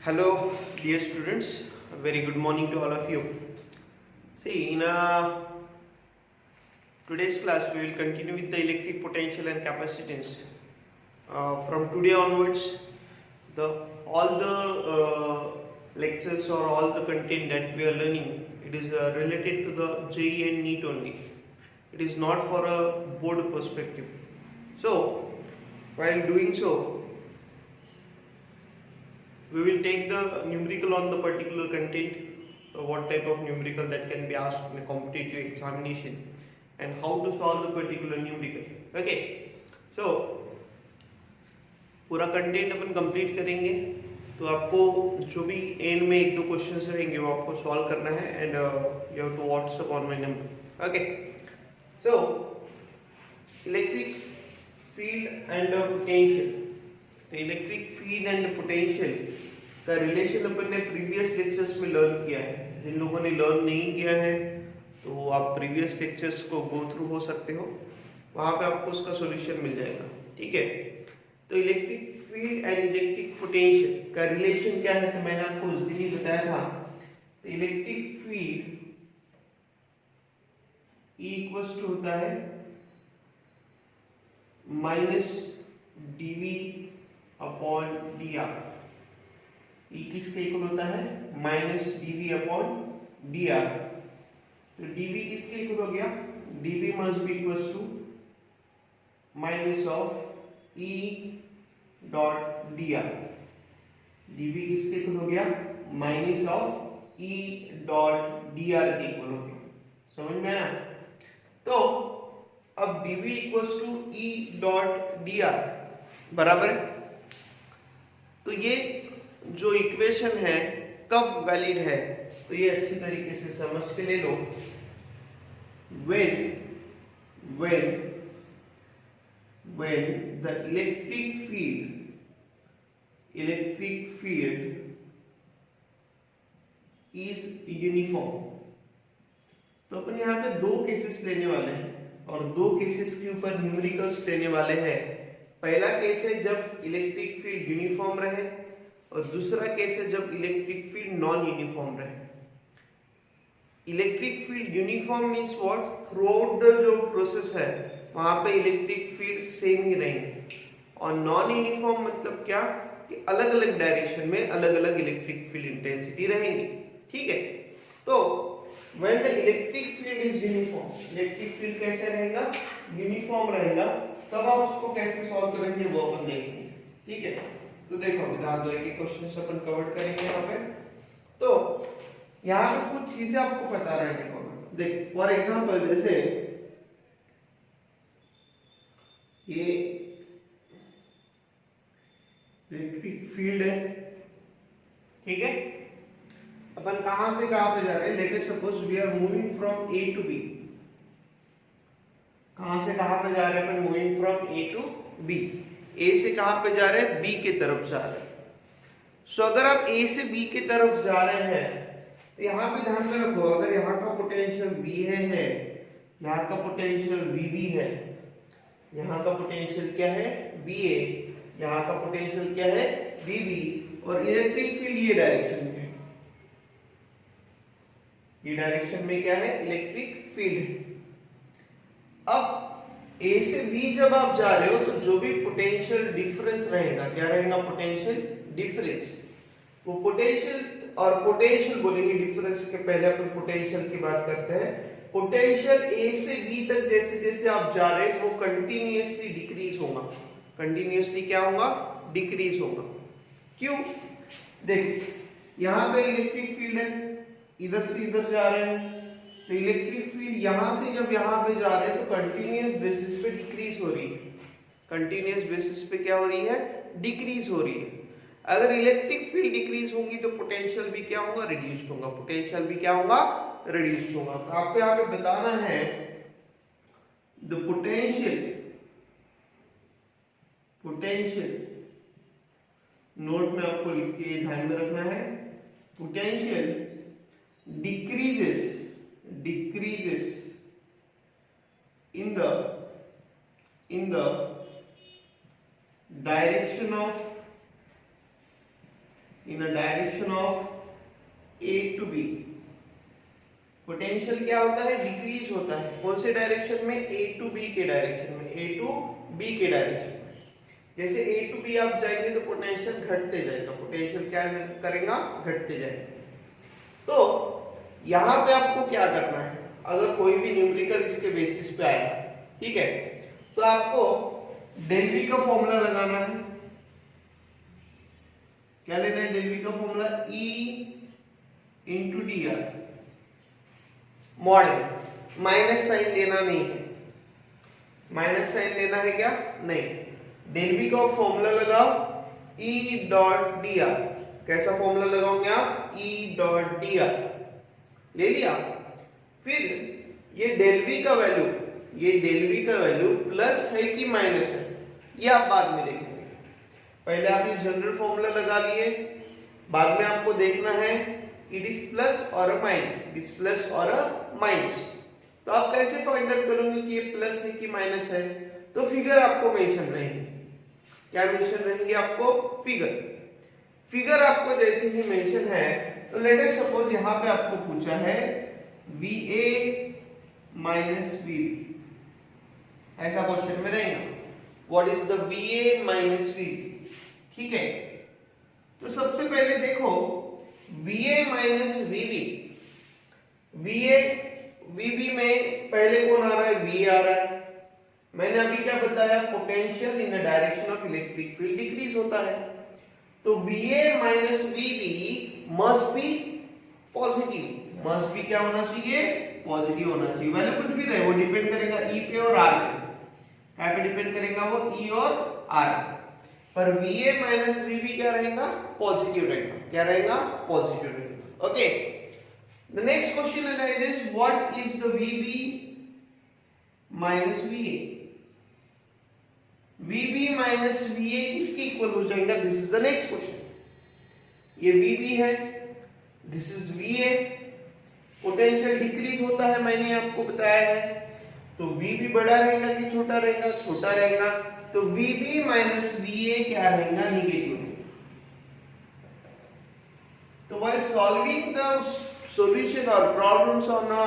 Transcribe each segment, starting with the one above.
Hello, dear students. A very good morning to all of you. See, in today's class, we will continue with the electric potential and capacitance. From today onwards, all the lectures or all the content that we are learning, it is related to the JEE and NEET only. It is not for a board perspective. So, while doing so, we will take the numerical on the particular content, what type of numerical that can be asked in a competitive examination, and how to solve the particular numerical. Okay, so पूरा content अपन complete करेंगे. तो आपको जो भी and में एक दो questions रहेंगे वो आपको सॉल्व करना है and you have to WhatsApp on my number. Okay, so electric field and potential. तो इलेक्ट्रिक फील्ड एंड पोटेंशियल का रिलेशन अपन ने प्रीवियस लेक्चर्स में लर्न किया है. जिन लोगों ने लर्न नहीं किया है तो आप प्रीवियस लेक्चर्स को गो थ्रू हो सकते हो, वहां पे आपको उसका सॉल्यूशन मिल जाएगा. ठीक है, तो electric field and electric potential का रिलेशन क्या है, तो मैंने आपको उस दिन ही बताया था. तो electric field E equals to होता है minus dV upon dr. E किसके इक्वल होता है, माइनस dV अपॉन dr. तो dV किसके इक्वल हो गया, dV must be equals to minus of E dot dr. dV किसके इक्वल हो गया, minus of E dot dr के इक्वल हो गया. समझ में आया. तो अब dV equals to E dot dr बराबर है. तो ये जो इक्वेशन है कब वैलिड है, तो ये अच्छी तरीके से समझ के ले लो. when the electric field is uniform. तो अपन यहाँ पे दो केसेस लेने वाले हैं और दो केसेस के ऊपर न्यूमेरिकल्स लेने वाले हैं. पहला केस है जब इलेक्ट्रिक फील्ड यूनिफॉर्म रहे और दूसरा केस है जब इलेक्ट्रिक फील्ड नॉन यूनिफॉर्म रहे. Electric field uniform means what, through out the जो प्रोसेस है वहां पे इलेक्ट्रिक फील्ड सेम ही रहेंगे. और नॉन यूनिफॉर्म मतलब क्या, कि अलग अलग डायरेक्शन में अलग अलग इलेक्ट्रिक फील्ड इंटेंसिटी रहेंगी. ठीक है, तो when the electric field is uniform, electric field कैसे रहेगा, यूनिफॉर्म रहेगा. तब आप उसको कैसे सॉल्व करेंगे वो अपन देखेंगे. ठीक है, तो देखो विधान दो एक क्वेश्चन अपन कवर करेंगे यहाँ पे. तो यहाँ पे कुछ चीजें आपको पता रहने को. देख फॉर एग्जांपल जैसे ये इलेक्ट्रिक फील्ड है. ठीक है, अपन कहां से कहां पे जा रहे हैं, let us suppose we are moving from A to B. कहां से कहां पे जा रहे हैं अपन, moving from A to B. A से कहां पे जा रहे हैं, बी की तरफ जा रहे हैं. सो अगर आप ए से बी की तरफ जा रहे हैं तो यहां पे ध्यान में रखो, अगर यहां का पोटेंशियल वी है, यहां का पोटेंशियल वीबी है, यहां का पोटेंशियल क्या है, वीए, यहां का पोटेंशियल क्या है, वीबी, और इलेक्ट्रिक फील्ड ये डायरेक्शन में है. ये डायरेक्शन में क्या है, इलेक्ट्रिक फील्ड. अब ए से बी जब आप जा रहे हो तो जो भी पोटेंशियल डिफरेंस रहेगा, क्या रहेगा, पोटेंशियल डिफरेंस. वो पोटेंशियल और पोटेंशियल बोलेंगे, डिफरेंस के पहले अपन पोटेंशियल की बात करते हैं. पोटेंशियल ए से बी तक जैसे जैसे आप जा रहे हैं वो कंटिन्यूअसली डिक्रीज होगा. कंटिन्यूअसली क्या होगा, डिक्रीज होगा. क्यों, देख यहां पे इलेक्ट्रिक फील्ड है, इधर से इधर जा रहे हैं, तो इलेक्ट्रिक फील्ड यहां से जब यहां पे जा रहे हैं तो कंटिन्यूअस बेसिस पे डिक्रीज हो रही है. कंटिन्यूअस बेसिस पे क्या हो रही है, डिक्रीज हो रही है. अगर इलेक्ट्रिक फील्ड डिक्रीज होगी तो पोटेंशियल भी क्या होगा, रिड्यूस होगा. पोटेंशियल भी क्या होगा, रिड्यूस होगा. तो आपको यहाँ पे बताना है द पोटेंशियल नोट में आपको लिख के ध्यान में रखना है. Potential decreases in the direction of in a direction of A to B. Potential क्या होता है? डिक्रीज होता है। कौन से डायरेक्शन में? ए टू बी के डायरेक्शन में, ए टू बी के डायरेक्शन में। जैसे ए टू बी आप जाएंगे तो पोटेंशियल घटते जाएगा, पोटेंशियल क्या करेगा? घटते जाएगा। तो यहां पे आपको क्या करना है, अगर कोई भी न्यूमेरिकल इसके बेसिस पे आया, ठीक है, तो आपको डेल वी का फॉर्मूला लगाना है। क्या लेना है? डेल वी का formula E into d r. Mod minus sign लेना नहीं है, माइनस साइन लेना है क्या? नहीं। डेल वी का फॉर्मूला लगाओ E डॉट डी आर। कैसा फॉर्मूला लगाओगे आप? E डॉट डी आर ले लिया। फिर ये डेल वी का वैल्यू, ये डेल वी का वैल्यू प्लस है कि माइनस है, ये आप बाद में देखेंगे। पहले आप ये जनरल फॉर्मूला लगा लिए, बाद में आपको देखना है इट इज प्लस और माइनस, इट इज प्लस और माइनस। तो आप कैसे फाइंड आउट करोगे कि ये प्लस है कि माइनस है? तो फिगर आपको मेंशन रहेंगे। क्या मेंशन रहेंगे आपको? फिगर। फिगर आपको जैसे ही मेंशन है, तो लेट अस सपोज यहां पे आपको पूछा है VA माइनस VB, ऐसा क्वेश्चन में रहेगा। What is the VA minus VB? ठीक है, तो सबसे पहले देखो VA minus VB, VA VB में पहले कौन आ रहा है? VA आ रहा है। मैंने अभी क्या बताया? Potential in the direction of electric field decrease होता है। तो VA minus VB must be positive, must be क्या होना चाहिए? पॉजिटिव होना चाहिए। वैल्यू कुछ भी रहे, वो डिपेंड करेगा E पे और R पे। क्या पे डिपेंड करेगा? वो E और R पे। पर VA माइनस VB क्या रहेगा? पॉजिटिव रहेगा। क्या रहेगा? पॉजिटिव रहेगा। Okay, the next question arises, what is the VB minus VA? VB minus VA किसके इक्वल हो जाएगा? This is the next question. ये VB है, this is VA। Potential decrease होता है, मैंने आपको बताया है। तो VB बड़ा रहेगा कि छोटा रहेगा? छोटा रहेगा। तो VB माइनस VA क्या रहेगा? निगेटिव। तो while solving the solution or problems on a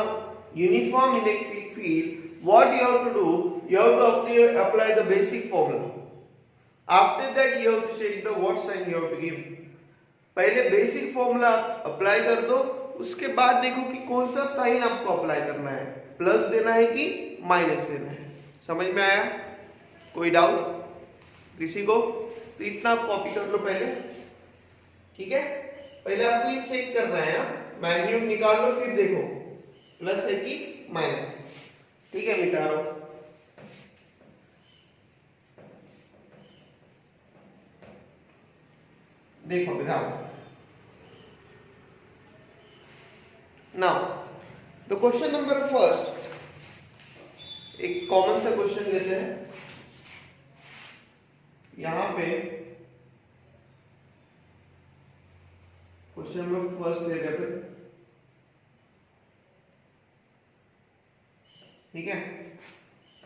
uniform electric field, what you have to do? You have to apply the basic formula. After that you have to check the what sign you have to give. पहले basic formula apply कर दो, उसके बाद देखो कि कौन सा sign आपको अप्लाई करना है, प्लस देना है कि माइनस देना है। समझ में आया? कोई डाउट किसी को? तो इतना आप कॉपी कर लो पहले, ठीक है? पहले आपको ये चेक करना है, मैग्नीट्यूड निकाल लो, फिर देखो प्लस है कि माइनस है। ठीक है, मिटा लो। देखो बताओ। Now the question number first, एक कॉमन सा क्वेश्चन लेते हैं। यहां पे क्वेश्चन नंबर फर्स्ट ले रहे हैं, ठीक है?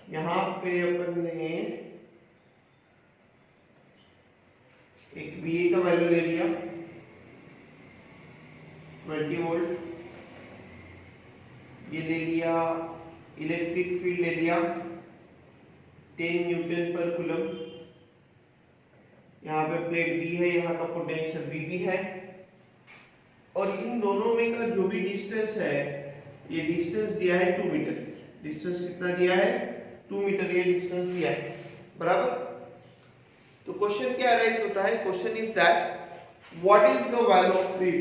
यहां पे अपन ने एक VA का वैल्यू ले लिया 20 वोल्ट, ये ले लिया इलेक्ट्रिक फील्ड ले लिया 10 न्यूटन पर कूलम। यहाँ पे प्लेट B है, यहाँ का पोटेंशियल VB है, और इन दोनों में का जो भी डिस्टेंस है, ये डिस्टेंस दिया है 2 मीटर। डिस्टेंस कितना दिया है? 2 मीटर ये डिस्टेंस दिया है, बराबर? तो क्वेश्चन क्या अराइज होता है? Question is that what is the value of VB?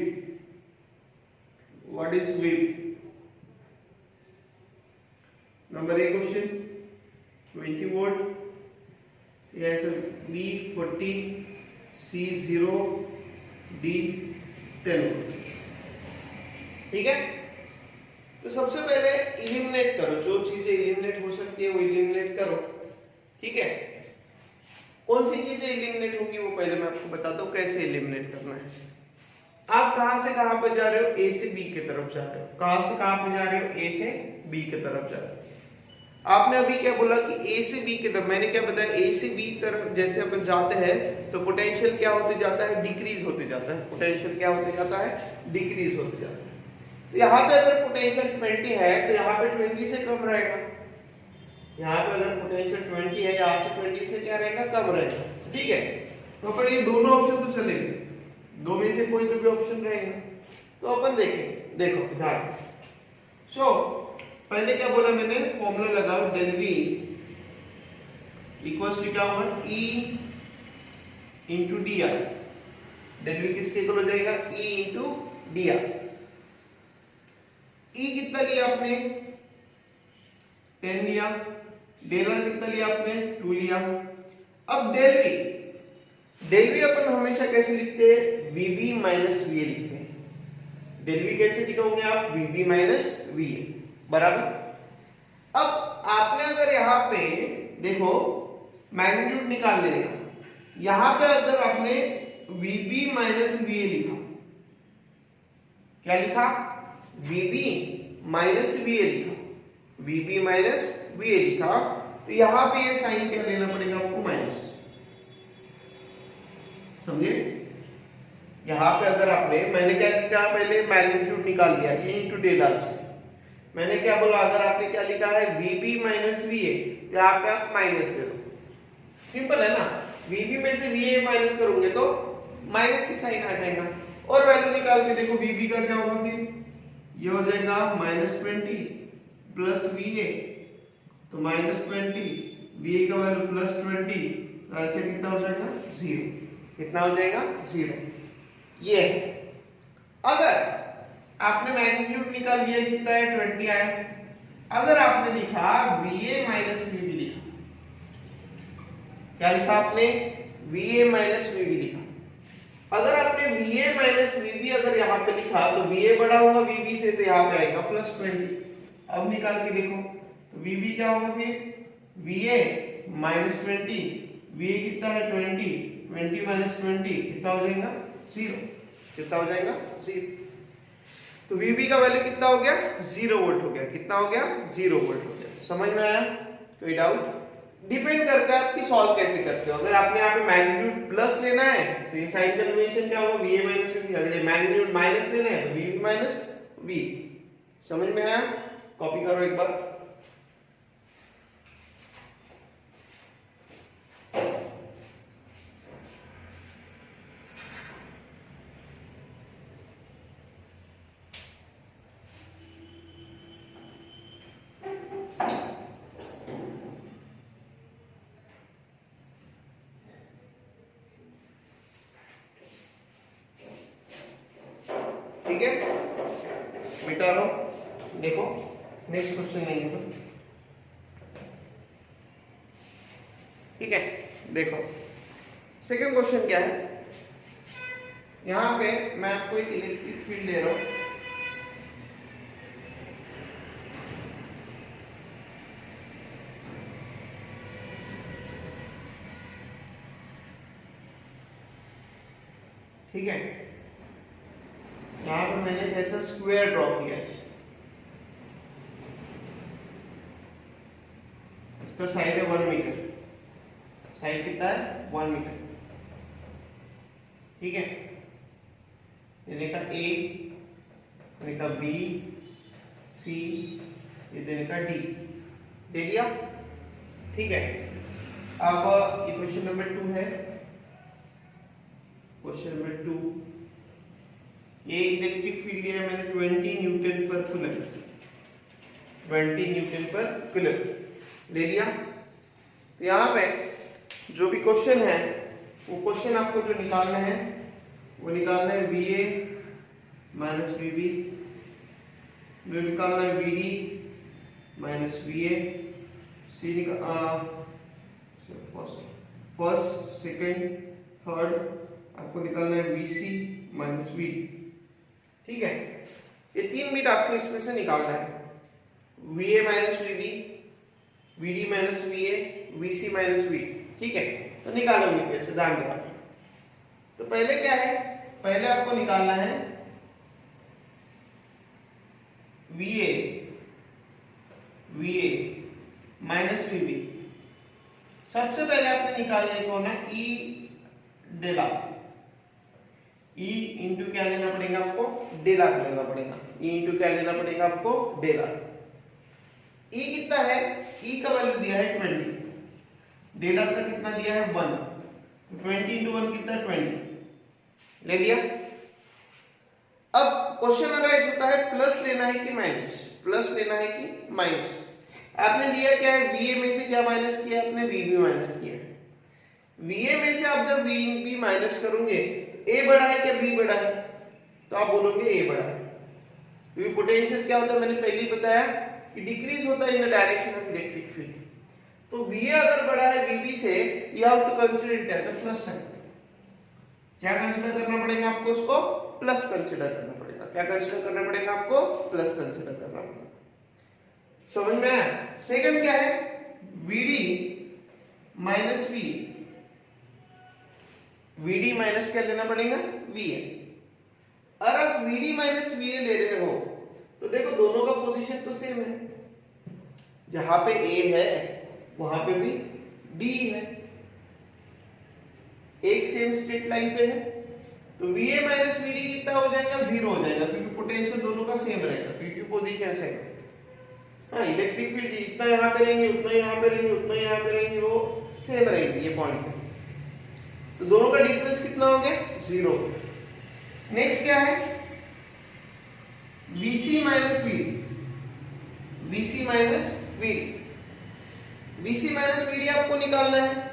What is VB? Number A question 20 volt, यह B40, C0, D 10 वोल्ट। ठीक है, तो सबसे पहले इलिमिनेट करो, जो चीजें इलिमिनेट हो सकती है वो इलिमिनेट करो। ठीक है, कौन सी चीजें इलिमिनेट होंगी वो पहले मैं आपको बताता हूँ कैसे इलिमिनेट करना है। आप कहां से कहां पर जा रहे हो? A से B की तरफ जा रहे हो। कहां से कहां पर जा रहे हो? A से B की तरफ जा रहे हो। आपने अभी क्या बोला कि ए से बी की तरफ, मैंने क्या बताया, ए से बी तरफ जैसे अपन जाते हैं तो पोटेंशियल क्या होते जाता है, डिक्रीज होते जाता है। पोटेंशियल क्या होते जाता है, डिक्रीज होते जाता है। तो यहाँ पे अगर पोटेंशियल 20 है तो यहाँ पे 20 से कम रहेगा। यहाँ पे अगर पोटेंशियल 20 है, यहाँ से 20 से क्या रहेगा, कम रहेगा। ठीक है, तो अपन ये दोनों ऑप्शन तो चलेंगे, दो में से कोई तो भी ऑप्शन रहेगा। तो अपन देखेंगे, देखो ध्यान। सो पहले क्या बोला मैंने, फॉर्मूला लगाओ, डेल वी इक्वल्स टू क्या होगा, E into d r. Del V किसके इक्वल हो जाएगा, E into d r. E कितना लिया आपने, 10 लिया। डेल आर कितना लिया आपने, 2 लिया। अब डेल वी अपन हमेशा कैसे लिखते हैं, वीबी माइनस वीए लिखते हैं। डेल वी कैसे लिखोगे आप, वीबी माइनस वीए बराबर। अब आपने अगर यहां पे देखो मैग्नीट्यूड निकाल लेना, यहां पे अगर आपने VB माइनस VA लिखा, क्या लिखा, VB माइनस VA लिखा, VB माइनस VA लिखा, तो यहां पे ये साइन क्या लेना पड़ेगा आपको, माइनस। समझे, यहां पे अगर आपने, मैंने क्या लिखा, पहले मैग्नीट्यूड निकाल लिया E इंटू डेल आर से, मैंने क्या बोला, अगर आपने क्या लिखा है, VB माइनस VA, यहाँ पे आप माइनस दे दो। सिंपल है ना, VB में से VA माइनस करोगे तो माइनस ही साइन आ जाएगा। और वैल्यू निकाल के देखो VB का क्या होगा, फिर ये हो जाएगा -20 प्लस VA, तो -20, VA का वैल्यू +20, तो ऐसे कितना हो जाएगा, 0। कितना हो जाएगा, 0। ये अगर आपने मैग्नीट्यूड निकाल लिया, कितना है, 20 आया। अगर आपने लिखा VA माइनस VB लिखा, क्या लिखा आपने, VA माइनस VB लिखा। अगर आपने VA माइनस VB अगर यहाँ पे लिखा तो VA बड़ा होगा VB से, तो यहाँ पे आएगा +20। अब निकाल के देखो, तो VB क्या होगा फिर, VA माइनस 20, VA कितना है, 20 माइनस 20 कितना हो जाएगा, 0। कितना हो जाएगा, 0। तो VB का वैल्यू कितना हो गया, 0 वोल्ट हो गया। कितना हो गया, 0 वोल्ट हो गया। समझ में आया, कोई डाउट? डिपेंड करता है आप कि सॉल्व कैसे करते हो। अगर आपने यहाँ पे मैग्नीट्यूड प्लस लेना है तो ये साइन कन्वेंशन क्या होगा, VA माइनस VB। अगर ये मैग्नीट्यूड माइनस लेना है तो VB माइनस V। समझ में आया, कॉपी करो एक बार। ठीक है, मिटा लो। देखो नेक्स्ट क्वेश्चन नहीं है, ठीक है। देखो सेकंड क्वेश्चन क्या है, यहां पे मैं आपको एक इलेक्ट्रिक फील्ड दे रहा हूं। ठीक है, यहां पर मैंने जैसा स्क्वायर ड्रॉ किया है, इसका साइड है 1 मीटर। साइड कितना है, 1 मीटर। ठीक है, ये देखा A, देखा B, C, ये देखा D, दे दिया। ठीक है, अब ये क्वेश्चन नंबर 2 है। क्वेश्चन नंबर 2, ये इलेक्ट्रिक फील्ड लिया मैंने 20 न्यूटन पर कूलम, 20 न्यूटन पर कूलम ले लिया। तो यहाँ पे जो भी क्वेश्चन है, वो क्वेश्चन आपको जो निकालना है वो निकालना है VA माइनस VB, जो निकालना है VD minus VA, first second third आपको निकालना है VC माइनस VD। ठीक है, ये 3 बिट आपको इसमें से निकालना है, VA minus VB, VD minus VA, VC minus VD। ठीक है, तो निकालोगे कैसे, ध्यान देना। तो पहले क्या है, पहले आपको निकालना है VA माइनस वीबी। सबसे पहले आपने निकालना है कौन है, E del r. E into क्या लेना पड़ेगा आपको, डेल आर लेना पड़ेगा। ई इंटू क्या लेना पड़ेगा आपको, डेल आर। ई कितना है, ई का वैल्यू दिया है 20, डेल आर का कितना दिया है 1, 20 इंटू 1 कितना 20 ले लिया। अब क्वेश्चन अराइज होता है प्लस लेना है कि माइनस, प्लस लेना है कि माइनस। आपने लिया क्या है, वीए में से क्या माइनस किया आपने, वीबी माइनस किया। वीए में से आप जब वीबी माइनस करोगे ए बड़ा है क्या बी बड़ा है, तो आप बोलोगे ए बड़ा है, क्योंकि पोटेंशियल क्या होता है मैंने पहले ही बताया कि डिक्रीज होता है in the direction of electric field. तो वीए अगर बड़ा है वीबी से, you have to consider it as a plus sign. क्या कंसीडर करना पड़ेगा आपको, उसको प्लस कंसीडर करना पड़ेगा। क्या कंसीडर करना पड़ेगा आपको, प्लस कंसीडर करना पड़ेगा। समझ में आया। सेकंड क्या है, VD minus V। VD minus क्या लेना पड़ेगा, VA। और आप VD माइनस VA ले रहे हो तो देखो दोनों का पोजीशन तो सेम है, जहां पे A है वहां पे भी D है, एक सेम स्ट्रेट लाइन पे है। तो VA माइनस VD कितना हो जाएगा, 0 हो जाएगा, क्योंकि पोटेंशियल दोनों का सेम रहेगा, क्योंकि पोजीशन सेम है। हाँ, इलेक्ट्रिक फील्ड जितना यहाँ पे रहेंगे उतना यहाँ पे रहेंगे उतना यहाँ पे रहेंगे, वो सेम रहेंगे ये पॉइंट पे। तो दोनों का डिफरेंस कितना हो गया, 0। नेक्स्ट क्या है, VC minus VD। VC minus VD, VC minus VD आपको निकालना है।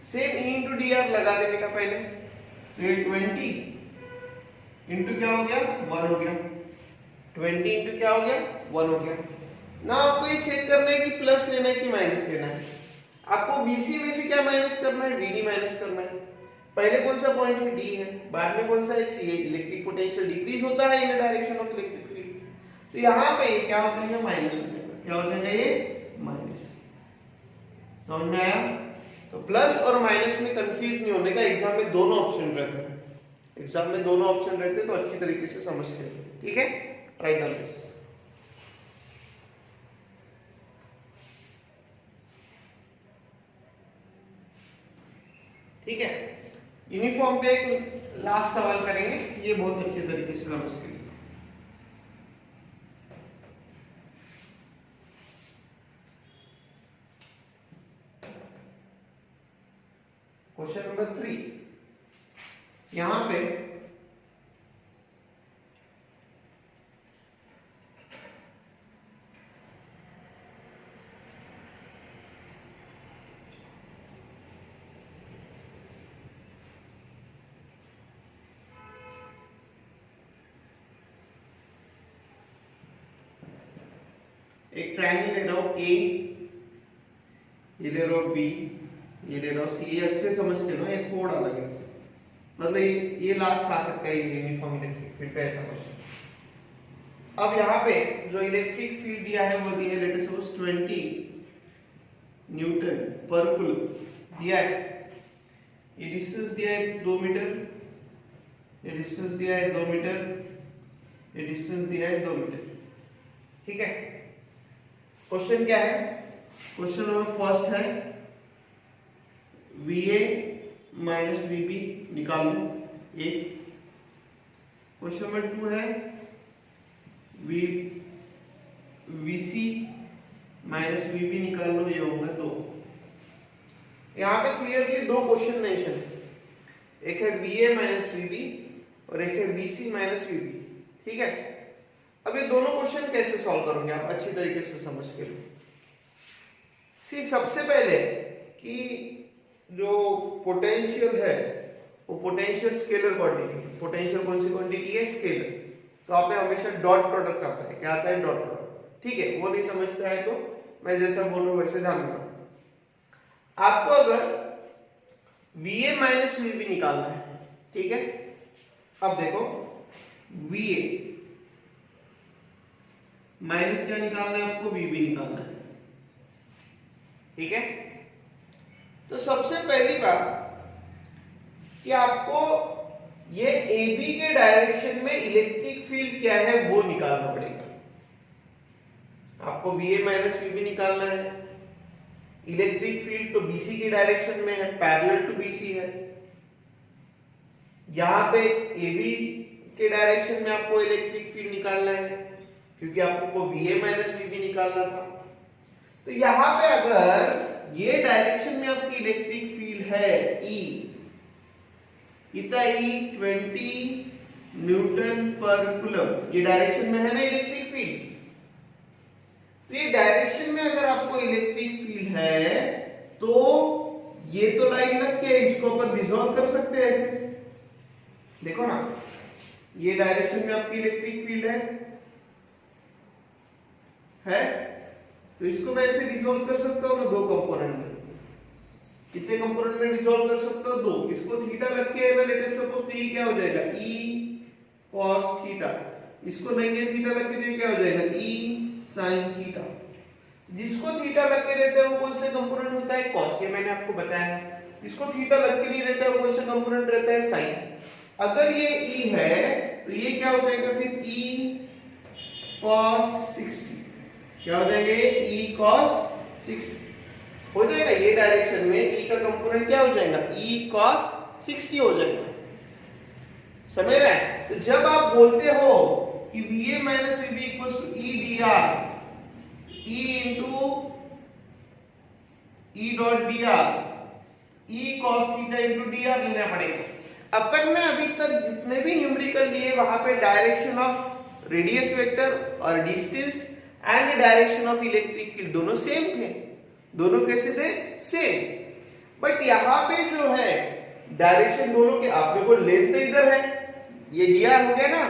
Same E into d are लगा देने का पहले, तो ये 20 इंटू क्या हो गया, 1 हो गया। 20 इंटू क्या हो गया, 1 हो गया ना। आपको ये चेक करना है कि प्लस लेना है कि माइनस लेना है। आपको VC में से क्या माइनस करना है, VD माइनस करना है। पहले कौन सा पॉइंट है, D है, बाद में कौन सा है, C है। इलेक्ट्रिक पोटेंशियल डिक्रीज होता है in the direction of electric field. तो यहाँ पे क्या हो जाएगा, माइनस हो जाएगा। क्या हो जाएगा, ये माइनस। समझ में आया। तो प्लस और माइनस में कंफ्यूज नहीं होने का, एग्जाम में दोनों ऑप्शन रहते हैं। एग्जाम में दोनों ऑप्शन रहते हैं, तो अच्छी तरीके से समझ के, ठीक है। Write down this. ठीक है, यूनिफॉर्म पे एक लास्ट सवाल करेंगे, ये बहुत अच्छे तरीके से समझ के। क्वेश्चन नंबर 3, यहां पे एक ट्रायंगल ले रहा हूं A, ये ले रहा हूं B, ये ले रहा हूं C। ये अच्छे समझ के लो, ये थोड़ा अलग है इससे, मतलब ये लास्ट आ सकता है यूनिफॉर्म इलेक्ट्रिक फील्ड पे ऐसा क्वेश्चन। अब यहाँ पे जो इलेक्ट्रिक फील्ड दिया है वो दिया है लेट अस सपोज 20 न्यूटन पर कूलम दिया है। ये डिस्टेंस दिया है 2 मीटर, ये डिस्टेंस दिया है 2 मीटर, ये डिस्टेंस दिया है 2 मीटर, ठीक है। क्वेश्चन क्या है, क्वेश्चन नंबर फर्स्ट है VA माइनस VB निकालो, एक। क्वेश्चन नंबर 2 है VC माइनस VB निकाल लो, ये होगा 2। यहाँ पे क्लियरली दो क्वेश्चन मेंशन है, एक है VA माइनस VB और एक है VC माइनस VB, ठीक है। अब ये दोनों क्वेश्चन कैसे सॉल्व करोगे आप, अच्छी तरीके से समझ के लो। सी सबसे पहले कि जो पोटेंशियल है वो पोटेंशियल स्केलर क्वांटिटी, पोटेंशियल कौन सी क्वांटिटी है, स्केलर। तो आप में हमेशा डॉट प्रोडक्ट आता है, क्या आता है, डॉट प्रोडक्ट, ठीक है। वो नहीं समझता है तो मैं जैसा बोल रहा हूं वैसे ध्यान रखना। आपको अगर VA माइनस VB निकालना है, ठीक है। अब देखो VA माइनस क्या निकालना है आपको, VB निकालना है, ठीक है। तो सबसे पहली बात कि आपको ये AB के डायरेक्शन में इलेक्ट्रिक फील्ड क्या है वो निकालना पड़ेगा। आपको VA माइनस VB निकालना है, इलेक्ट्रिक फील्ड तो बीसी की डायरेक्शन में है, पैरेलल टू बीसी है। यहाँ पे एबी के डायरेक्शन में आपको इलेक्ट्रिक फील्ड निकालना है, क्योंकि आपको VA माइनस VB निकालना था। तो यहाँ पे अगर ये डायरेक्शन में आपकी इलेक्ट्रिक फील्ड है E, कितना E 20 न्यूटन पर कूलम, ये डायरेक्शन में है ना इलेक्ट्रिक फील्ड। तो ये डायरेक्शन में अगर आपको इलेक्ट्रिक फील्ड है तो ये तो लाइन लग के इसको अपन रिजॉल्व कर सकते हैं ऐसे, देखो ना, ये डायरेक्शन में आपकी इलेक्ट्रिक फील्ड है तो इसको मैं ऐसे रिजॉल्व कर सकता हूँ ना दो कंपोनेंट में। कितने कंपोनेंट में रिजॉल्व कर सकते हो? दो। इसको थीटा लग के है ना, लेट अस सपोज, तो ये क्या हो जाएगा E cos थीटा, इसको लेंगे थीटा लग के तो ये क्या हो जाएगा E sin थीटा। जिसको थीटा लग के रहता है वो कौन सा कंपोनेंट होता है? cos, ये मैंने आपको बताया। जिसको थीटा लग के नहीं रहता है वो कौन सा कंपोनेंट रहता है? sin। अगर ये E है तो ये क्या हो जाएगा फिर E cos 60, क्या हो जाएगा ये E cos 60 हो जाएगा। ये डायरेक्शन में E का कंपोनेंट क्या हो जाएगा? E cos 60 हो जाएगा। समझ रहे हैं? तो जब आप बोलते हो कि VA minus VB equals to E dr, E into E dot dr, E cos theta into dr लेना पड़ेगा। अपन ने अभी तक जितने भी न्यूमेरिकल लिए वहां पे डायरेक्शन ऑफ रेडियस वेक्टर और distance and direction of electric field दोनों सेम थे। दोनों कैसे थे? सेम। बट यहाँ पे जो है डायरेक्शन दोनों के, आपने को लेंथ तो इधर है, ये dr हो गया ना,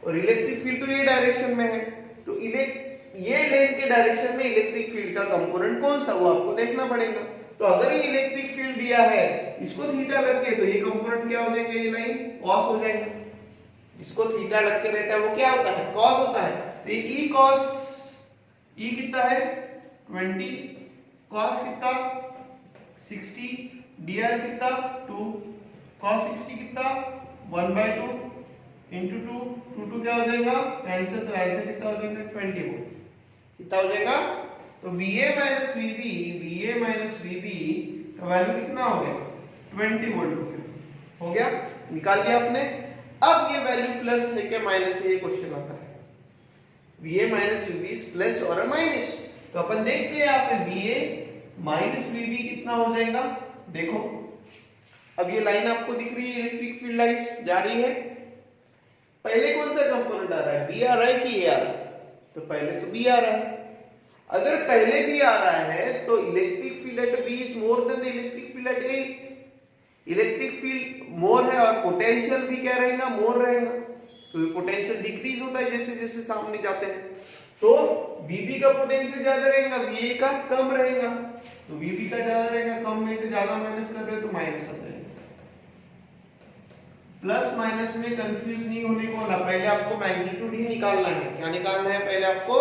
और इलेक्ट्रिक फील्ड तो ये डायरेक्शन में है, तो ये लेंथ के डायरेक्शन में इलेक्ट्रिक फील्ड का कंपोनेंट कौन सा वो आपको देखना पड़ेगा। तो अगर ये इलेक्ट्रिक फील्ड दिया है, इसको थीटा लग के, तो ये कंपोनेंट क्या हो जाएंगे? ये लाइन cos हो जाएगा। जिसको थीटा लग के रहता है वो क्या होता है? cos होता है। तो ये E cos, E कितना है? 20, cos कितना? 60, dr कितना? 2, cos 60 कितना? 1/2 इंटू 2 क्या हो जाएगा? कैंसिल, तो ऐसे कितना हो जाएगा? 20 वोल्ट। कितना हो जाएगा? तो VA माइनस VB का वैल्यू कितना हो गया? 20 वोल्ट हो गया। निकाल लिया आपने। अब ये वैल्यू प्लस है क्या माइनस है, ये क्वेश्चन आता है। VA minus VB is plus और माइनस, तो अपन देखते हैं यहाँ पे VA माइनस VB कितना हो जाएगा। देखो अब ये लाइन आपको दिख रही है, इलेक्ट्रिक फील्ड लाइंस जा रही है। पहले कौन सा कंपोनेंट आ रहा है? B आ रहा है कि A आ रहा है? तो पहले तो B आ रहा है। अगर पहले B आ रहा है तो electric field at B is more than the electric field at A। Electric field more है और पोटेंशियल भी क्या रहेगा? मोर रहेगा। तो पोटेंशियल डिक्रीज होता है जैसे जैसे सामने जाते हैं, तो VB का पोटेंशियल ज्यादा रहेगा, VA का कम रहेगा। तो VB का ज्यादा रहेगा, कम में से ज्यादा माइनस कर रहे हो तो माइनस आ जाएगा। प्लस माइनस में कंफ्यूज नहीं होने को ना, पहले आपको मैग्नीट्यूड ही निकालना है। क्या निकालना है? पहले आपको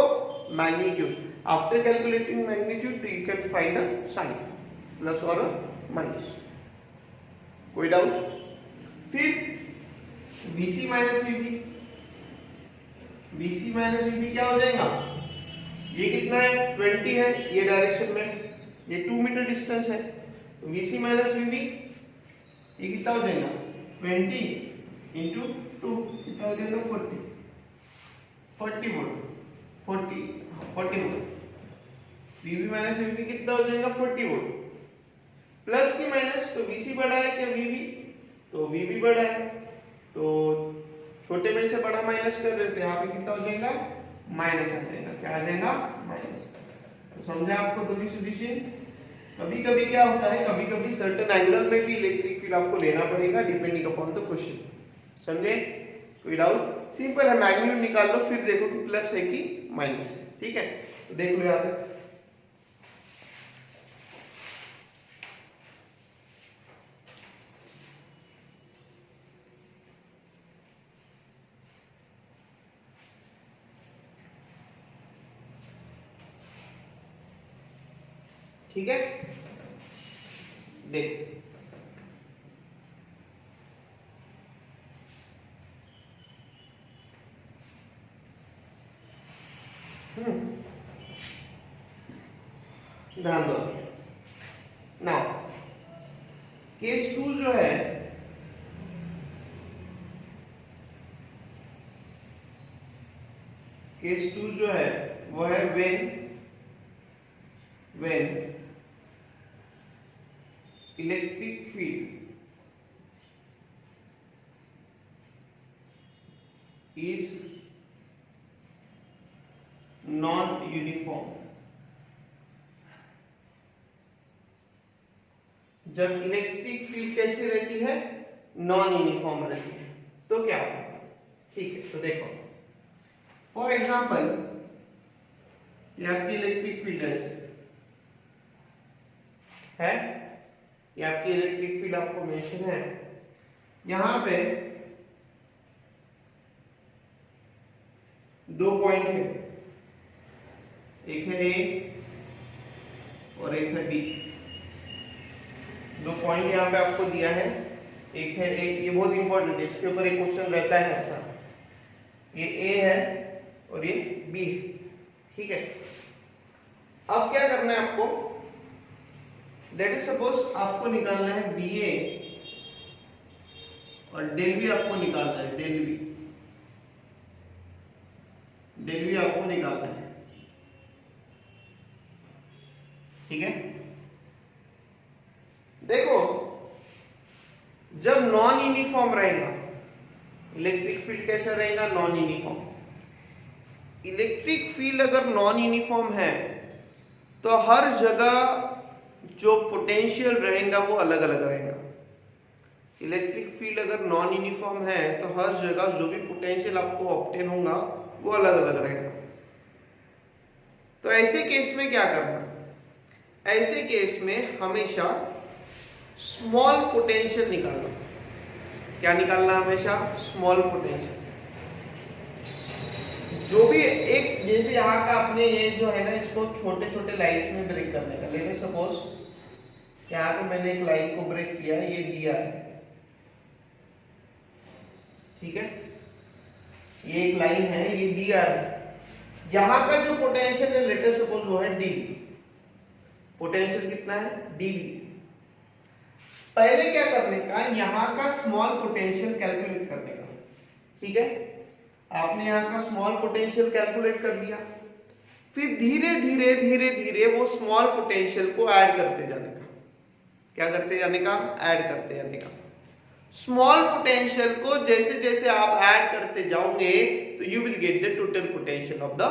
magnitude. After calculating magnitude you can find the sign, plus और माइनस। कोई डाउट? फिर BC माइनस VB क्या हो जाएगा? ये कितना है? 20 है, ये डायरेक्शन में, ये 2 मीटर डिस्टेंस है। तो BC माइनस VB ये कितना हो जाएगा? 20 इंटू 2 कितना हो जाएगा? 40 volt. 40 volt. VB minus VB कितना हो जाएगा? 40 वोल्ट। प्लस की माइनस, तो BC बड़ा है क्या VB? तो VB बड़ा है, तो छोटे में से बड़ा माइनस कर रहे थे, यहाँ पे कितना हो जाएगा? माइनस आ जाएगा। क्या आ जाएगा? माइनस। तो समझा आपको दोनों सॉल्यूशन? कभी कभी क्या होता है, कभी कभी सर्टेन एंगल में भी इलेक्ट्रिक फील्ड आपको लेना पड़ेगा डिपेंडिंग अपॉन द क्वेश्चन। समझे? कोई डाउट? सिंपल है, मैग्नीट्यूड निकाल लो, फिर देखो कि प्लस है कि माइनस है। ठीक है, तो देख लो याद है। ठीक है, देख ध्यान दो। केस 2 जो है केस 2 जो है वो है when electric field is non uniform। जब इलेक्ट्रिक फील्ड कैसी रहती है, नॉन यूनिफॉर्म रहती है, तो क्या होगा? ठीक है, तो देखो फॉर एग्जांपल ये आपकी इलेक्ट्रिक फील्ड है, ये आपकी इलेक्ट्रिक फील्ड आपको मेंशन है। यहां पे दो पॉइंट है, एक है ए और एक है बी। दो पॉइंट यहां पे आपको दिया है, एक है ए, ये बहुत इंपॉर्टेंट है, इसके ऊपर एक क्वेश्चन रहता है हर साल। ये ए है और ये बी है, ठीक है। अब क्या करना है आपको, लेट इज सपोज आपको निकालना है बी ए और डेल बी आपको निकालना है, डेल बी आपको निकालना है, ठीक है। देखो जब नॉन यूनिफॉर्म रहेगा, इलेक्ट्रिक फील्ड कैसा रहेगा, नॉन यूनिफॉर्म। इलेक्ट्रिक फील्ड अगर नॉन यूनिफॉर्म है तो हर जगह जो पोटेंशियल रहेगा वो अलग अलग रहेगा। इलेक्ट्रिक फील्ड अगर नॉन यूनिफॉर्म है तो हर जगह जो भी पोटेंशियल आपको ऑब्टेन होगा वो अलग अलग रहेगा। तो ऐसे केस में क्या करना, ऐसे केस में हमेशा स्मॉल पोटेंशियल निकालना। क्या निकालना, हमेशा स्मॉल पोटेंशियल। जो भी एक, जैसे यहाँ का आपने ये जो है ना, इसको छोटे छोटे लाइन्स में ब्रेक करने का। लेट सपोज यहाँ पे मैंने एक लाइन को ब्रेक किया, ये दिया है, ठीक है, ये एक लाइन है, ये dr है। यहां का जो पोटेंशियल है, लेट अस सपोज वो है dv। पोटेंशियल कितना है, dv। पहले क्या करने का, यहां का स्मॉल पोटेंशियल कैलकुलेट करने का, ठीक है। आपने यहां का स्मॉल पोटेंशियल कैलकुलेट कर लिया, फिर धीरे धीरे धीरे धीरे वो स्मॉल पोटेंशियल को ऐड करते जाने का। क्या करते जाने का, ऐड करते जाने का। स्मॉल पोटेंशियल को जैसे जैसे आप ऐड करते जाओगे तो you will get the total potential of the,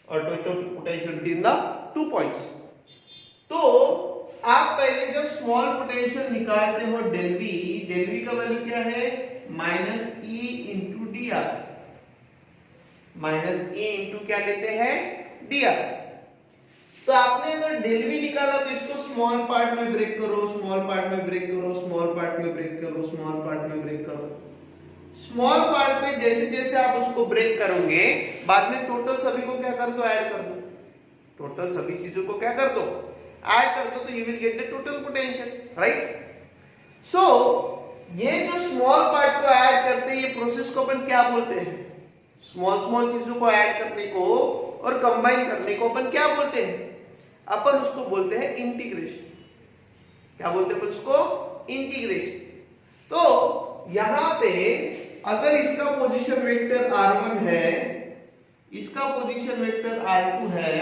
और total potential between the two points. तो आप पहले जब स्मॉल पोटेंशियल निकालते हो डेल वी का वैल्यू क्या है, minus E into d are. Minus E into क्या लेते हैं, डी आर। तो आपने अगर डेल वी निकाला तो इसको स्मॉल पार्ट में ब्रेक करो, स्मॉल पार्ट में ब्रेक करो, स्मॉल पार्ट में ब्रेक करो, स्मॉल पार्ट में ब्रेक करो। स्मॉल पार्ट में जैसे जैसे आप उसको ब्रेक करोगे, बाद में टोटल सभी को क्या कर दो, ऐड कर दो। टोटल सभी चीजों को क्या कर दो, ऐड कर दो, तो you will get the total potential, right. So ये जो स्मॉल पार्ट को ऐड करते हैं, ये प्रोसेस को अपन क्या बोलते हैं, स्मॉल स्मॉल चीजों को ऐड करने को और कंबाइन करने को अपन क्या बोलते हैं, अपन उसको बोलते हैं इंटीग्रेशन। क्या बोलते हैं उसको, इंटीग्रेशन। तो यहां पे अगर इसका पोजीशन वेक्टर r1 है, इसका पोजीशन वेक्टर r2 है,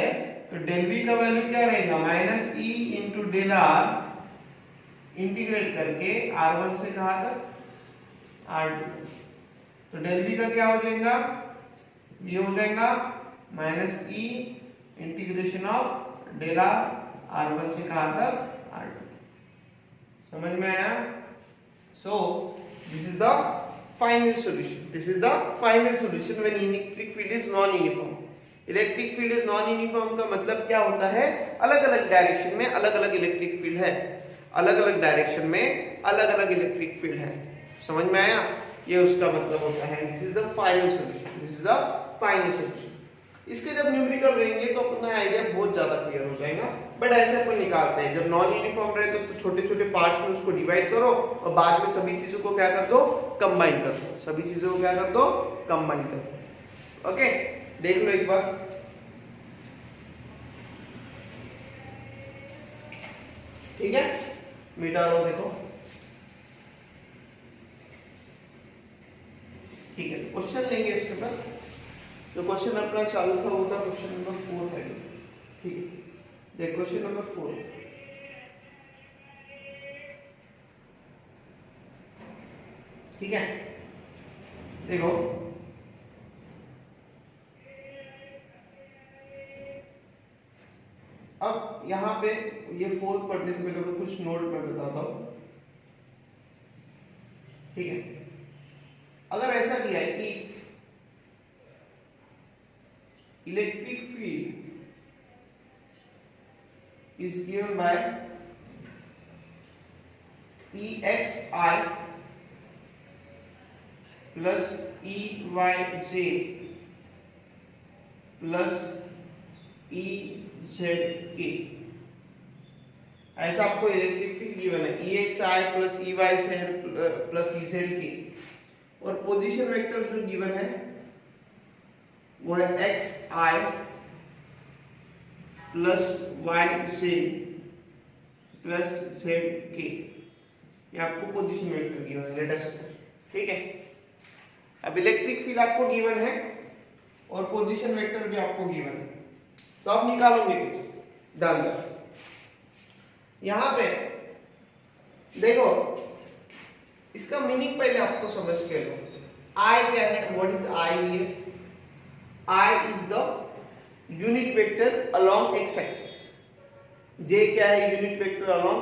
तो डेल v का वैल्यू क्या रहेगा, minus E into del r, integrate करके r1 से कहां तक, r2। तो डेल v का क्या हो जाएगा, ये हो जाएगा minus E integration of del r, r1 से कहां तक, r2। समझ में आया। So this is the final solution, this is the final solution when electric field is non uniform. Electric field is non uniform का मतलब क्या होता है, अलग अलग डायरेक्शन में अलग अलग इलेक्ट्रिक फील्ड है, अलग अलग डायरेक्शन में अलग अलग इलेक्ट्रिक फील्ड है। समझ में आया, ये उसका मतलब होता है। This is the final solution, this is the final solution. इसके जब न्यूमेरिकल रहेंगे तो अपना आइडिया बहुत ज्यादा क्लियर हो जाएगा। बट ऐसे अपन निकालते हैं, जब नॉन यूनिफॉर्म रहे तो छोटे छोटे पार्ट्स में उसको डिवाइड करो और बाद में सभी चीजों को क्या कर दो, कंबाइन कर दो। सभी चीजों को क्या कर दो, कंबाइन कर दो। ओके, देख लो एक बार। ठीक है, मिटा दो, देखो ठीक है। क्वेश्चन लेंगे इसके बाद, जो क्वेश्चन अपना चालू था वो था क्वेश्चन नंबर 4 है, ठीक है। देख क्वेश्चन नंबर 4, ठीक है, देखो अब यहाँ पे ये 4 पढ़ने से पहले मैं कुछ नोट में बताता हूं, ठीक है। अगर ऐसा दिया है कि electric field is given by EXI plus EYJ plus EZK, ऐसा आपको इलेक्ट्रिक फील्ड गिवन है EXI plus EYZ plus EZK, और पोजीशन वेक्टर जो गिवन है वो है XI plus YZ plus ZK, ये आपको पोजीशन वेक्टर गिवन है, लेट अस सपोज, ठीक है। अब इलेक्ट्रिक फील्ड आपको गिवन है और पोजीशन वेक्टर भी आपको गिवन है, तो आप निकालोगे कैसे, डाल दो। यहां पे देखो इसका मीनिंग पहले आपको समझ के लो। I क्या है, what is I? I is the unit vector along x axis, J क्या है, unit vector along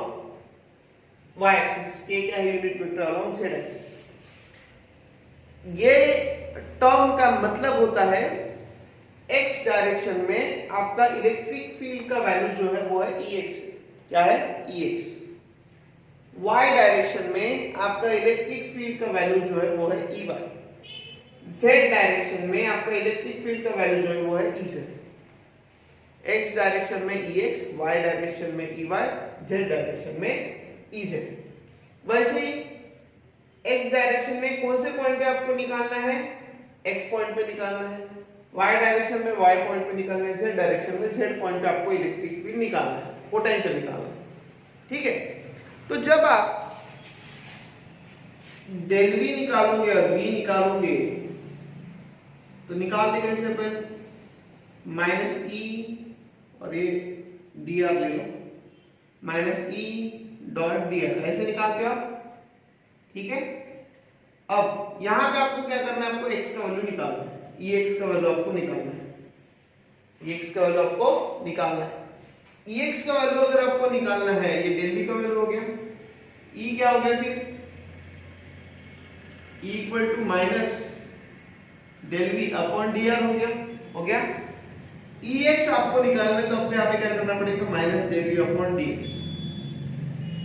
y axis, K क्या है, unit vector along z axis. ये टर्म का मतलब होता है x डायरेक्शन में आपका इलेक्ट्रिक फील्ड का वैल्यू जो है वो है Ex, क्या है, Ex। y डायरेक्शन में आपका इलेक्ट्रिक फील्ड का वैल्यू जो है वो है Ey। z डायरेक्शन में आपका इलेक्ट्रिक फील्ड का वैल्यू जो है वो है Ez। x डायरेक्शन में Ex, y डायरेक्शन में Ey, z डायरेक्शन में Ez। वैसे ही x डायरेक्शन में कौन से पॉइंट पे आपको निकालना है, x पॉइंट पे निकालना है, y डायरेक्शन में y पॉइंट पे निकालना है, z डायरेक्शन में z पॉइंट पे आपको इलेक्ट्रिक फील्ड निकालना है, पोटेंशियल निकालना है, ठीक है। तो जब आप डेल v निकालोगे और v निकालोगे तो निकालने कैसे, पर माइनस ई और ये dr ले लो, माइनस ई डॉट dr, ऐसे निकालते हो आप, ठीक है। अब यहां पे आपको क्या करना है, आपको x का वैल्यू निकालना है, ex का वैल्यू आपको निकालना है, ex का वैल्यू आपको निकालना है। ex का वैल्यू अगर आपको निकालना है, ये डेल v का वैल्यू हो गया, e क्या हो गया फिर, e equal to minus del v upon dr हो गया। ex आपको निकालना है तो आपको यहाँ पे क्या करना पड़ेगा, minus del v upon dx।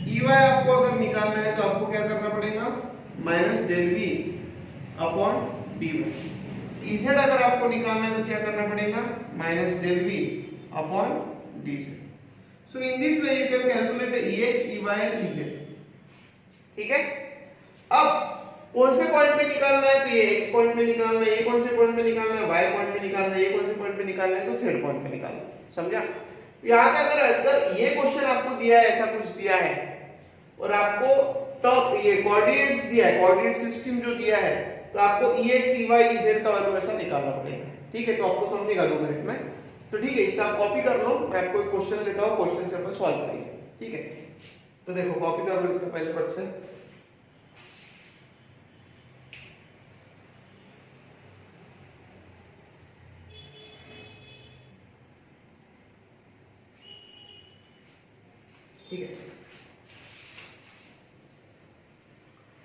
ey आपको अगर निकालना है तो आपको क्या करना पड़ेगा, minus del v upon dy। ez अगर आपको निकालना है तो क्या करना पड़ेगा, minus del v upon dz। So in this way you can calculate ex, ey and ez, ठीक है। अब कौन से पॉइंट पे निकालना है, तो ये x पॉइंट पे निकालना है, ये कौन से पॉइंट पे निकालना है, y पॉइंट पे निकालना है, ये कौन से पॉइंट पे निकालना है, तो z पॉइंट पे निकालना है, समझा। यहाँ पे अगर ये क्वेश्चन आपको दिया है, ऐसा कुछ दिया है और आपको टॉप ये कोऑर्डिनेट्स दिया है, कोऑर्डिनेट सिस्टम जो दिया है, तो आपको ex, ey, ez का वैल्यू ऐसा निकालना पड़ेगा, ठीक है। तो आपको समझेगा 2 मिनट में, तो ठीक है, इतना आप कॉपी कर लो, मैं आपको एक क्वेश्चन लेता हूँ, क्वेश्चन से अपन सॉल्व करेंगे, ठीक है। तो देखो कॉपी कर लो इतना पहले फट से, ठीक है।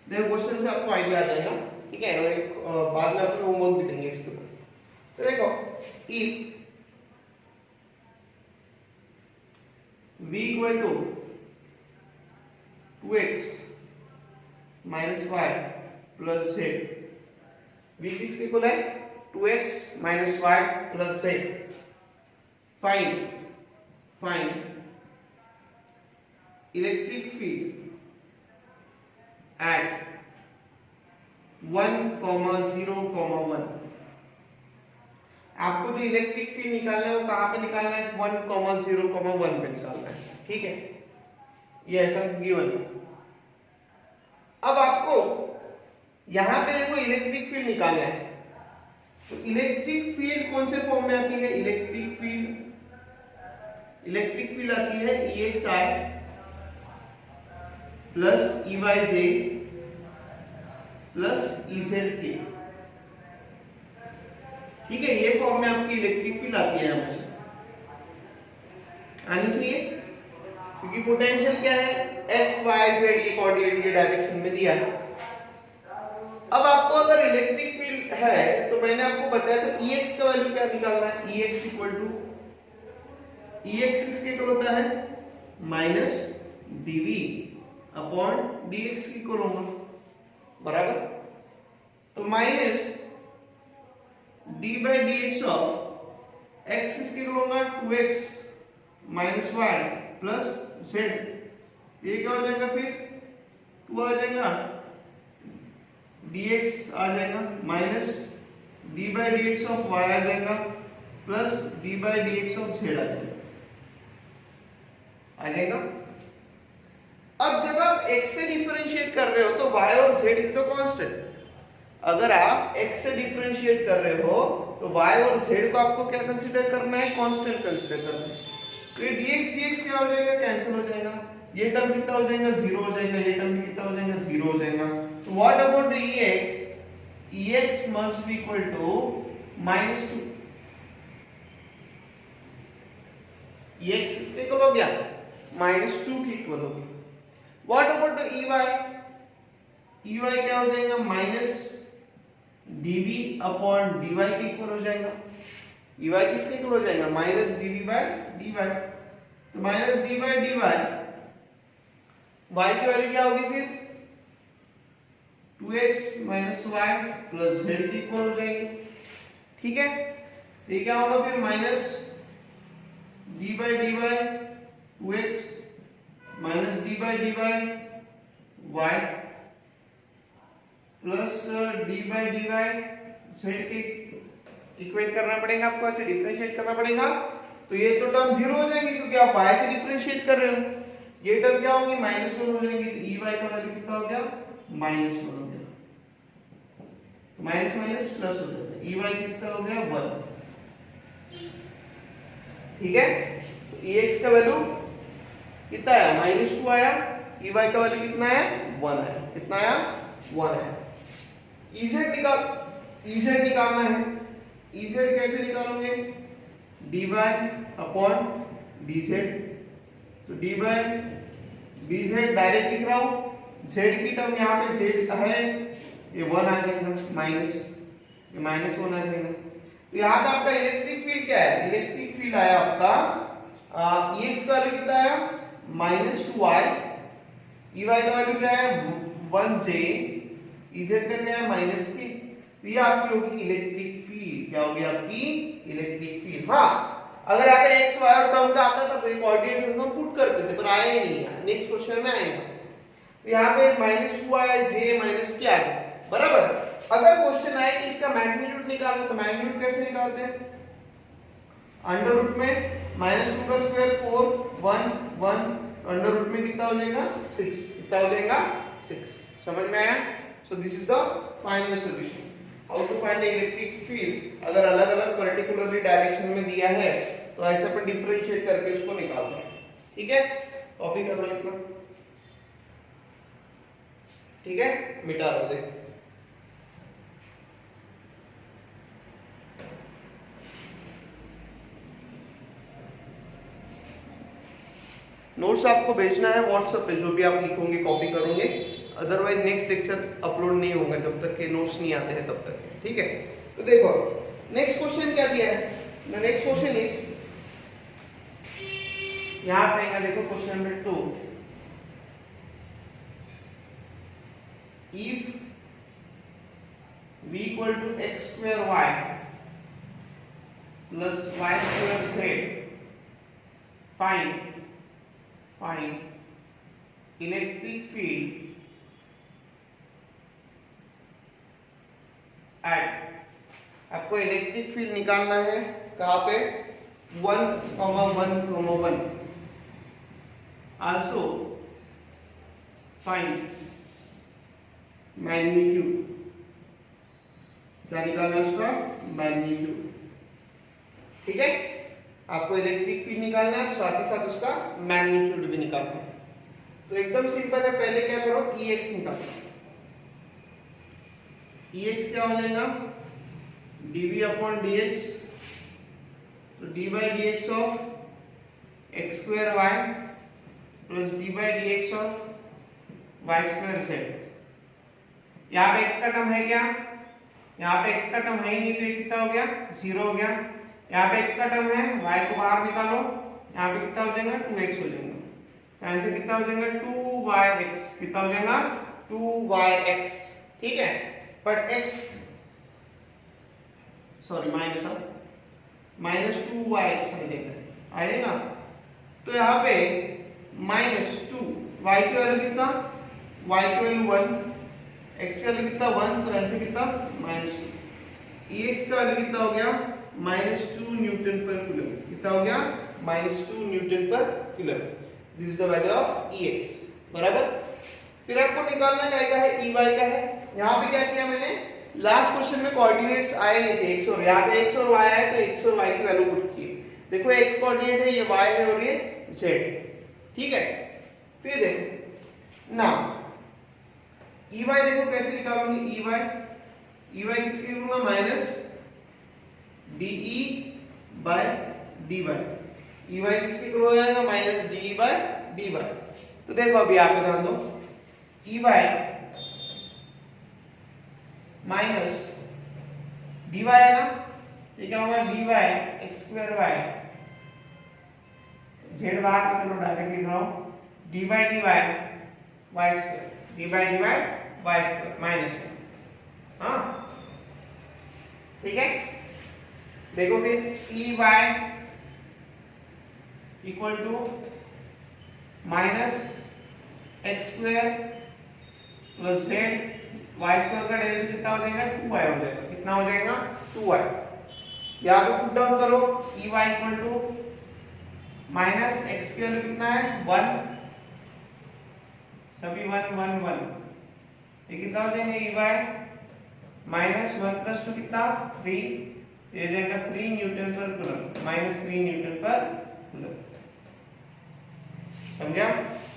देखो क्वेश्चन से आपको आइडिया आ जाएगा, ठीक है, और बाद में अपन होमवर्क भी देंगे इसके ऊपर। तो देखो if v equal to 2x minus y plus z, v किसके इक्वल है, 2x minus y plus z, find electric field at 1, 0, 1। आपको जो इलेक्ट्रिक फील्ड निकालना है वो कहां पे निकालना है, 1, 0, 1 पे निकालना है, ठीक है। ये ऐसा गिवन। अब आपको यहां पे देखो इलेक्ट्रिक फील्ड निकालना है, तो इलेक्ट्रिक फील्ड कौन से फॉर्म में आती है? इलेक्ट्रिक फील्ड आती है EXI plus EYJ plus EZK। ठीक है, ये फॉर्म में आपकी इलेक्ट्रिक फील्ड आती है हमेशा, आनी चाहिए, क्योंकि पोटेंशियल क्या है? एक्स वाई जेड ये कोऑर्डिनेट ये डायरेक्शन में दिया है। अब आपको अगर इलेक्ट्रिक फील्ड है तो मैंने आपको बताया था Ex का वैल्यू क्या निकालना है? Ex इक्वल टू Ex किसके इक्वल होता है? माइनस dv अपॉन dx की इक्वल होगा, बराबर। तो minus d by dx of x किसके इक्वल होगा? 2x minus y plus z। ये क्या हो जाएगा? फिर 2 आ जाएगा, dx आ जाएगा minus d by dx of y आ जाएगा plus d by dx of z आ जाएगा। अब जब आप x से डिफरेंशिएट कर रहे हो तो y और z इज द कांस्टेंट। अगर आप x से डिफरेंशिएट कर रहे हो तो y और z को आपको क्या कंसीडर करना है? कांस्टेंट कंसीडर करना है। तो ये dx क्या हो जाएगा? कैंसिल हो जाएगा। ये टर्म कितना हो जाएगा? 0 हो जाएगा। ये टर्म भी कितना हो जाएगा? 0 हो जाएगा। तो what about Ex? Ex must be equal to -2। Ex किसके इक्वल हो गया? -2 के इक्वल हो गया। What about Ey? Ey क्या हो जाएगा? माइनस dv अपॉन dy के इक्वल हो जाएगा। Ey किसके इक्वल हो जाएगा? Minus dv by dy। तो minus d by dy, y की वैल्यू क्या होगी फिर? 2x minus y plus z की इक्वल हो जाएगी। ठीक है, ये क्या होगा फिर? Minus d by dy 2x minus d by dy y plus d by dy z के इक्वेट करना पड़ेगा आपको, ऐसे डिफरेंशिएट करना पड़ेगा। तो ये तो टर्म 0 हो जाएंगे क्योंकि आप y से डिफरेंशिएट कर रहे हो। ये टर्म क्या होंगी? -1 हो जाएंगी। तो Ey का वैल्यू कितना हो गया? -1 हो गया। तो माइनस माइनस प्लस हो जाएगा। Ey किसका हो गया? 1। ठीक है, तो Ex का वैल्यू कितना आया? -2 आया। Ey का वैल्यू कितना आया? 1 आया। कितना आया? 1 आया। Ez निकालना है। Ez कैसे निकालोगे? dy upon dz। तो dy dz डायरेक्ट लिख रहा हूं। z की टर्म यहाँ पे z है, ये 1 आ जाएगा, माइनस ये -1 आ जाएगा। तो यहाँ पे आपका इलेक्ट्रिक फील्ड क्या है? इलेक्ट्रिक फील्ड आया आपका Ex का वैल्यू कितना आया? -2y। Ey का वैल्यू क्या है? 1j। Ez का क्या है? -k। तो ये आपकी होगी इलेक्ट्रिक फील्ड। क्या होगी आपकी? Electric field. हाँ, अगर यहाँ पे x y और टर्म का आता था तो ये कोऑर्डिनेट हम पुट करते थे, पर आया ही नहीं है। नेक्स्ट क्वेश्चन में आएगा। तो यहाँ पे -2 आया, j माइनस क्या है, बराबर। अगर क्वेश्चन आए कि इसका मैग्नीट्यूड निकालना, तो मैग्नीट्यूड कैसे निकालते हैं? अंडर रूट में -2 का स्क्वायर 4 1 1, अंडर रूट में कितना हो जाएगा? 6। कितना हो जाएगा? 6। समझ में आया? So this is the final solution. How to find electric field. अगर अलग अलग पर्टिकुलरली डायरेक्शन में दिया है तो ऐसे अपन डिफरेंशिएट करके उसको निकालते हैं। ठीक है, कॉपी कर लो इतना। ठीक है, मिटा लो। देखो नोट्स आपको भेजना है व्हाट्सएप पे, जो भी आप लिखोगे कॉपी करोगे। अदरवाइज नेक्स्ट लेक्चर अपलोड नहीं होगा जब तक के नोट्स नहीं आते हैं तब तक। ठीक है, तो देखो नेक्स्ट क्वेश्चन क्या दिया है। द नेक्स्ट क्वेश्चन इज, यहां पे आएगा देखो question number 2। If v equal to x square y plus y square z, find electric field at. आपको इलेक्ट्रिक फील्ड निकालना है कहां पे? 1, 1, 1। आल्सो फाइंड मैग्नीट्यूड, क्या निकालना है उसका मैग्नीट्यूड। ठीक है, आपको इलेक्ट्रिक फील्ड निकालना है, साथ ही साथ उसका मैग्नीट्यूड भी निकालना है। तो एकदम सिंपल है, पहले क्या करो Ex निकालो। Ex क्या हो जाएगा dv अपॉन dx, तो d by dx of x square y plus d by dx of y square z। यहाँ पे x का टर्म है क्या, यहाँ पे x का टर्म है ही नहीं, तो ये कितना हो गया 0 हो गया। यहाँ पे x का टर्म है, y को बाहर निकालो, यहाँ पे कितना हो जाएगा 2x हो जाएगा, आंसर कितना हो जाएगा 2yx, कितना हो जाएगा 2yx। ठीक है, but x sorry minus 2yx हमें देखना है, आएगा। तो यहाँ पे -2, y की वैल्यू कितना, y की वैल्यू 1, x की वैल्यू कितना 1, तो आंसर कितना -2। Ex का वैल्यू कितना हो गया -2 न्यूटन पर कूलम, कितना हो गया -2 न्यूटन पर coulomb. This is the value of Ex, बराबर। फिर आपको निकालना क्या है Ey का है। यहाँ पे क्या किया मैंने, लास्ट क्वेश्चन में कोऑर्डिनेट्स आए नहीं थे x और, यहाँ पे x और y आए, तो x और y की वैल्यू पुट की। देखो x कोऑर्डिनेट है, ये y है और ये z। ठीक है, फिर देखो ना Ey देखो कैसे निकालूंगी, Ey किसके करूंगा minus de by dy, Ey किसके करो हो जाएगा माइनस de by dy। तो देखो अभी आप ध्यान दो, Ey माइनस dy है ना, ये क्या होगा dy x square y, z बाहर निकालो डायरेक्ट लिख रहा हूं, d by dy y square, d by dy y square minus, हाँ ठीक है। देखो फिर Ey equal to minus x square plus z, y square का डेरिवेटिव कितना हो जाएगा 2y हो जाएगा, कितना हो जाएगा 2y। यहाँ पे पुट डाउन करो Ey equal to minus x की वैल्यू कितना है 1, सभी 1 1 1, ये कितना हो जाएगा Ey माइनस 1 प्लस 2 कितना 3, ये जाएगा 3 न्यूटन पर कूलम, माइनस 3 न्यूटन पर कूलम, समझा,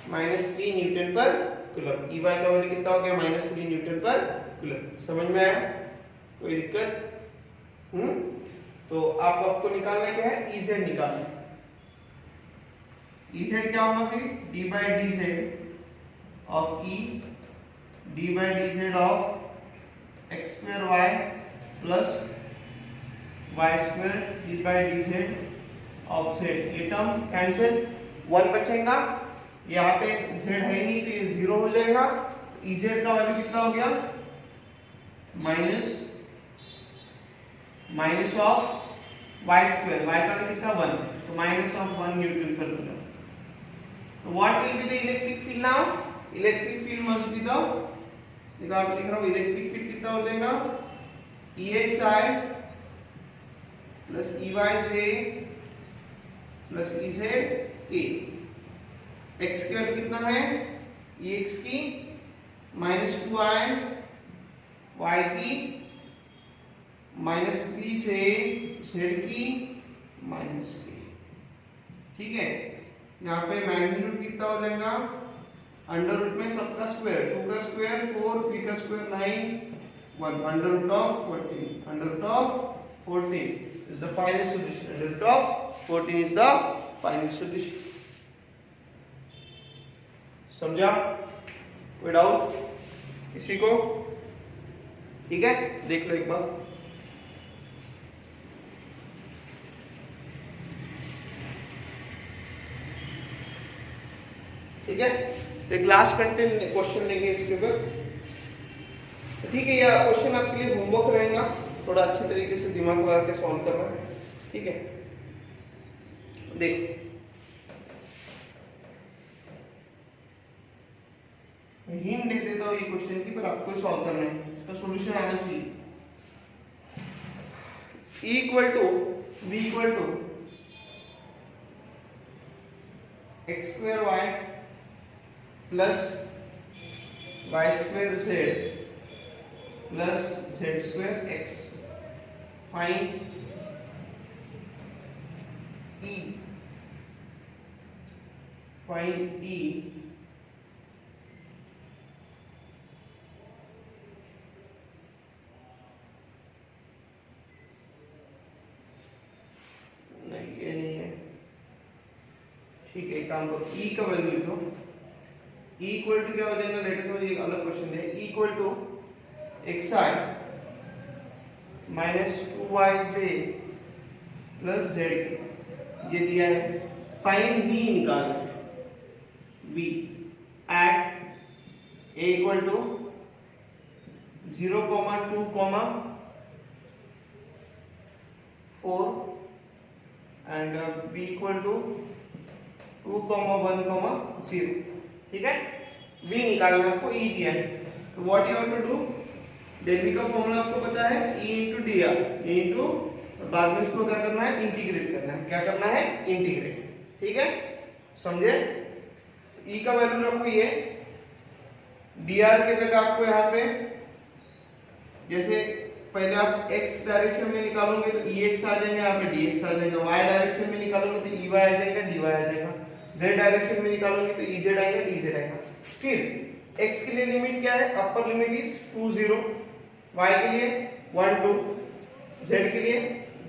माइनस 3 न्यूटन पर कूलम। Ey का वैल्यू कितना हो गया माइनस 3 न्यूटन पर कूलम। समझ में आया, कोई दिक्कत? तो आपको निकालना क्या है, Ez निकालना है। Ez क्या होगा फिर d by dz of E, d by dz of x square y plus y square d by dz of z। ये टर्म कैंसिल, 1 बचेगा, यहाँ पे z है ही नहीं तो ये 0 हो जाएगा। Ez का वैल्यू कितना हो गया minus of y square, y का वैल्यू कितना 1, तो माइनस ऑफ 1 न्यूटन पर कूलम। तो what will be the electric field now, electric field must be the, देखो आप लिख रहा हूं इलेक्ट्रिक फील्ड कितना हो जाएगा EXI plus EYJ plus EZK। x की वैल्यू कितना है Ex की माइनस 2i, y की माइनस 3j, z की माइनस 3। ठीक है, यहाँ पे मैग्नीट्यूड कितना हो जाएगा, अंडर रूट में सबका स्क्वायर, 2 का स्क्वायर 4, 3 का square 9, 1 under root of 14, under root of 14 is the final solution, under root of 14 is the final solution। समझा, कोई डाउट किसी को? ठीक है, देख लो एक बार। ठीक है, एक लास्ट कंटेंट क्वेश्चन लेंगे इसके ऊपर। ठीक है, यह क्वेश्चन आपके लिए होमवर्क रहेगा, थोड़ा अच्छे तरीके से दिमाग लगा के सॉल्व करना है। ठीक है, देखो हिंट दे देता हूं ये क्वेश्चन की, पर आपको सॉल्व करना है, इसका सॉल्यूशन आना चाहिए। E equal to V equal to x square y plus y square z plus z square x. Find E, find E नहीं, ये नहीं है। ठीक है, एक काम करो, ई का वैल्यू लिखो। ई इक्वल टू क्या हो जाएगा, लेटेस्ट मुझे एक अलग क्वेश्चन है। ई equal to x i minus 2yj plus z, ये दिया है। फाइंड v निकाल, v at a equal to 0, 2, 4 and b equal to 2, 1, 0। ठीक है, v निकालना है आपको, e दिया है। तो what you have to do, del v का फॉर्मूला आपको पता है, e into d r, e into, बाद में इसको क्या करना है, इंटीग्रेट करना है। क्या करना है, इंटीग्रेट। ठीक है, समझे। e का वैल्यू रखो ये, dr के जगह आपको यहाँ पे, जैसे पहले आप x डायरेक्शन में निकालोगे तो ex आ जाएगा, यहाँ पे dx आ जाएगा। y डायरेक्शन में निकालोगे तो ey आ जाएगा, dy आ जाएगा। z डायरेक्शन में निकालोगे तो ez आएगा, dz आएगा। फिर x के लिए लिमिट क्या है, अपर लिमिट इज 2, 0, y के लिए 1, 2, z के लिए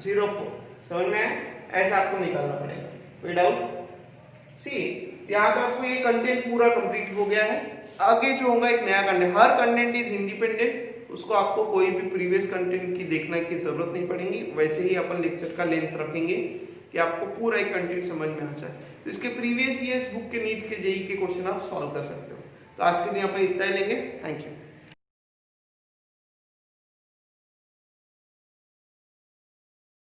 0, 4। समझ में आया? ऐसा आपको निकालना पड़ेगा। कोई डाउट? सी, यहाँ पे आपको ये कंटेंट पूरा कंप्लीट हो गया है। आगे जो होगा एक नया content, her content is independent, उसको आपको कोई भी प्रीवियस कंटेंट की देखने की जरूरत नहीं पड़ेगी। वैसे ही अपन लेक्चर का लेंथ रखेंगे कि आपको पूरा एक कंटेंट समझ में आ जाए। तो इसके प्रीवियस ईयर्स बुक के नीट के जेई के क्वेश्चन आप सॉल्व कर सकते हो। तो आज के दिन अपन इतना ही लेंगे। Thank you.